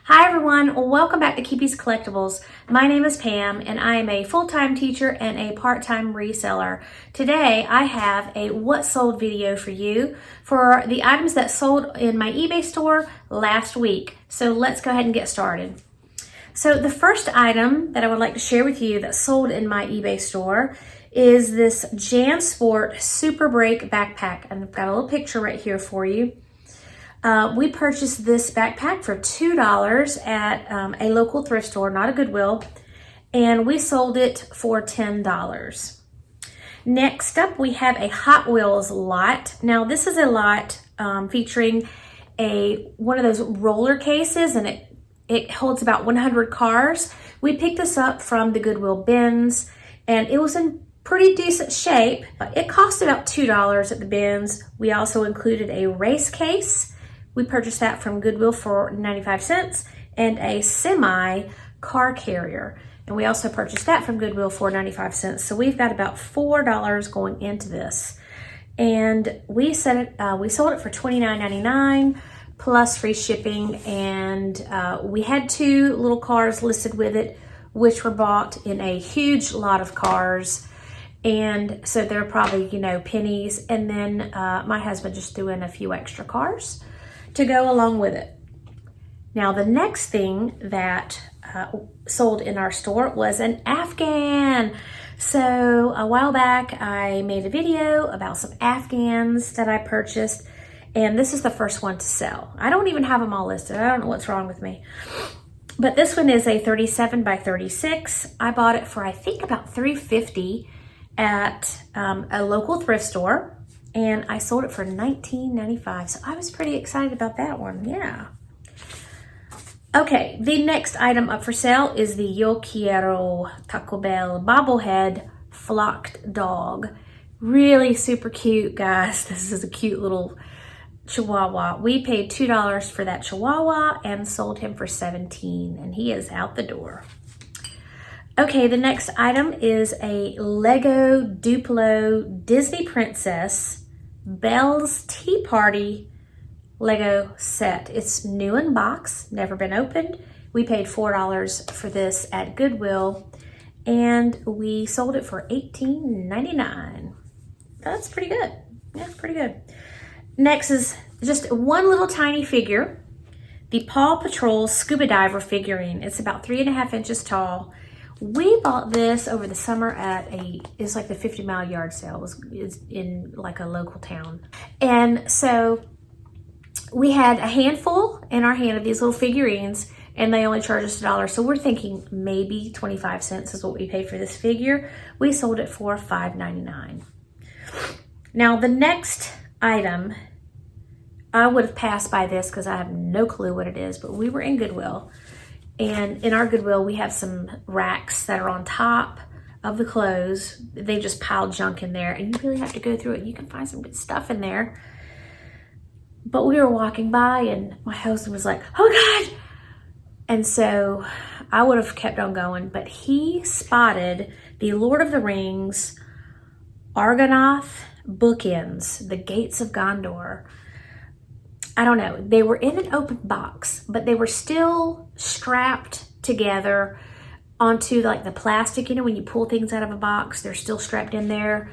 Hi everyone, welcome back to Keeby's Collectibles. My name is Pam and I am a full-time teacher and a part-time reseller. Today I have a what sold video for you for the items that sold in my eBay store last week. So let's go ahead and get started. So the first item that I would like to share with you that sold in my eBay store is this JanSport Super Break backpack. And I've got a little picture right here for you. We purchased this backpack for $2 at a local thrift store, not a Goodwill, and we sold it for $10. Next up, we have a Hot Wheels lot. Now, this is a lot featuring one of those roller cases, and it holds about 100 cars. We picked this up from the Goodwill bins, and it was in pretty decent shape. It cost about $2 at the bins. We also included a race case. We purchased that from Goodwill for 95 cents and a semi car carrier. And we also purchased that from Goodwill for 95 cents. So we've got about $4 going into this. And we sold it for $29.99 plus free shipping. And we had two little cars listed with it, which were bought in a huge lot of cars. And so they're probably, pennies. And then my husband just threw in a few extra cars to go along with it. Now, the next thing that sold in our store was an Afghan. So a while back, I made a video about some Afghans that I purchased, and this is the first one to sell. I don't even have them all listed. I don't know what's wrong with me. But this one is a 37 by 36. I bought it for, I think, about $3.50 at a local thrift store. And I sold it for $19.95. So I was pretty excited about that one. Yeah. Okay, the next item up for sale is the Yo Quiero Taco Bell bobblehead flocked dog. Really super cute, guys. This is a cute little Chihuahua. We paid $2 for that Chihuahua and sold him for $17, and he is out the door. Okay, the next item is a Lego Duplo Disney Princess Belle's Tea Party Lego set. It's new in box, never been opened. We paid $4 for this at Goodwill, and we sold it for $18.99. That's pretty good. Yeah, pretty good. Next is just one little tiny figure, the Paw Patrol Scuba Diver figurine. It's about 3.5 inches tall. We bought this over the summer at it's like the 50 Mile Yard Sale. It's in like a local town. And so we had a handful in our hand of these little figurines, and they only charged us $1. So we're thinking maybe 25 cents is what we paid for this figure. We sold it for $5.99. Now the next item, I would have passed by this because I have no clue what it is, but we were in Goodwill. And in our Goodwill, we have some racks that are on top of the clothes. They just pile junk in there, and you really have to go through it. You can find some good stuff in there. But we were walking by, and my husband was like, oh God. And so I would have kept on going, but he spotted the Lord of the Rings Argonath bookends, the Gates of Gondor. I don't know, they were in an open box, but they were still strapped together onto like the plastic, when you pull things out of a box, they're still strapped in there.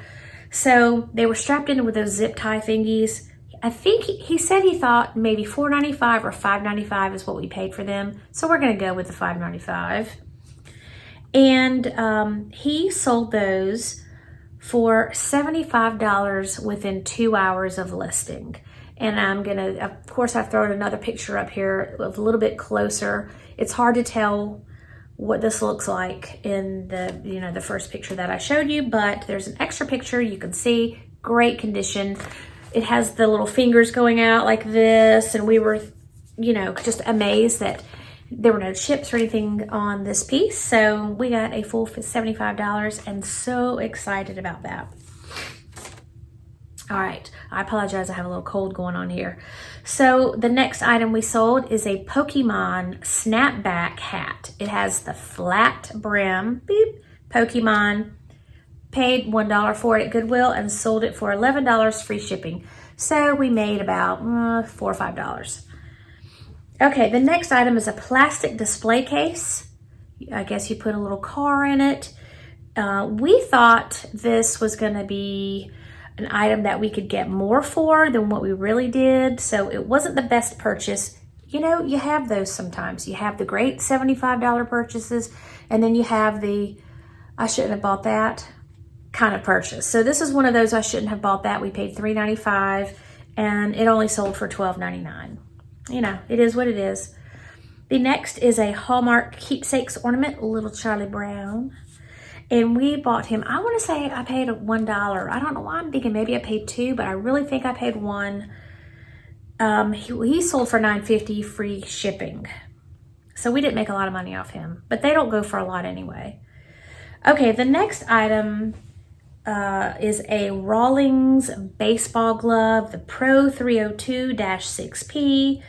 So they were strapped in with those zip tie thingies. I think he said he thought maybe $4.95 or $5.95 is what we paid for them. So we're gonna go with the $5.95. And he sold those for $75 within 2 hours of listing. And I'm gonna, of course, I've thrown another picture up here of a little bit closer. It's hard to tell what this looks like in the, the first picture that I showed you, but there's an extra picture you can see, great condition. It has the little fingers going out like this, and we were, just amazed that there were no chips or anything on this piece. So we got a full $75 and so excited about that. All right, I apologize, I have a little cold going on here. So the next item we sold is a Pokemon Snapback Hat. It has the flat brim, beep, Pokemon. Paid $1 for it at Goodwill and sold it for $11 free shipping. So we made about $4 or $5. Okay, the next item is a plastic display case. I guess you put a little car in it. We thought this was going to be an item that we could get more for than what we really did, so it wasn't the best purchase. You know, you have those sometimes. You have the great $75 purchases, and then you have the, I shouldn't have bought that kind of purchase. So this is one of those, I shouldn't have bought that. We paid $3.95, and it only sold for $12.99. You know, it is what it is. The next is a Hallmark Keepsakes ornament, Little Charlie Brown. And we bought him, I want to say I paid $1. I don't know why I'm thinking maybe I paid $2, but I really think I paid $1. He sold for $9.50 free shipping. So we didn't make a lot of money off him, but they don't go for a lot anyway. Okay, the next item is a Rawlings baseball glove, the Pro 302-6P.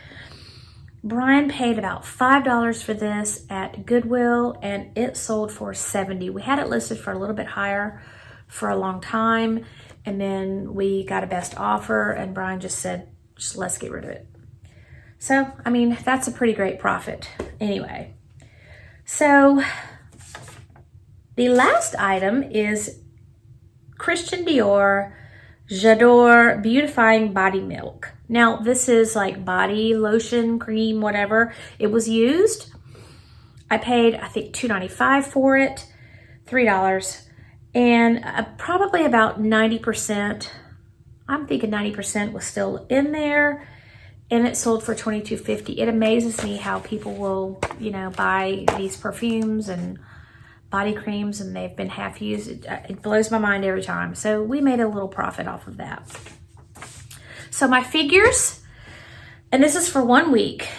Brian paid about $5 for this at Goodwill, and it sold for $70. We had it listed for a little bit higher for a long time, and then we got a best offer, and Brian just said, just let's get rid of it. So, I mean, that's a pretty great profit. Anyway, so the last item is Christian Dior J'adore Beautifying Body Milk. Now, this is like body lotion, cream, whatever. It was used. I paid, I think, $2.95 for it, $3. And probably about 90%, I'm thinking 90% was still in there. And it sold for $22.50. It amazes me how people will, you know, buy these perfumes and body creams and they've been half used. It blows my mind every time. So we made a little profit off of that. So my figures, and this is for 1 week.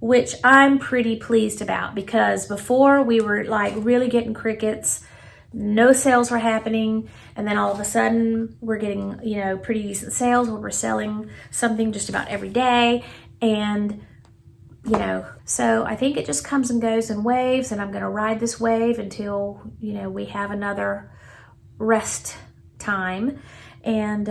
Which I'm pretty pleased about, because before we were like really getting crickets, no sales were happening, and then all of a sudden we're getting, you know, pretty decent sales where we're selling something just about every day. And you know, so I think it just comes and goes in waves, and I'm going to ride this wave until, you know, we have another rest time, and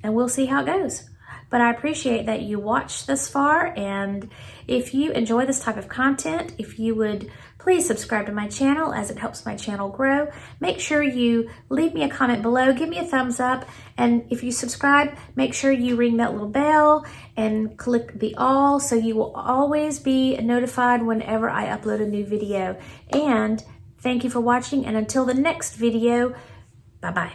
we'll see how it goes. But I appreciate that you watched this far, and if you enjoy this type of content, if you would please subscribe to my channel, as it helps my channel grow. Make sure you leave me a comment below, give me a thumbs up, and if you subscribe, make sure you ring that little bell and click the all so you will always be notified whenever I upload a new video. And thank you for watching, and until the next video, bye-bye.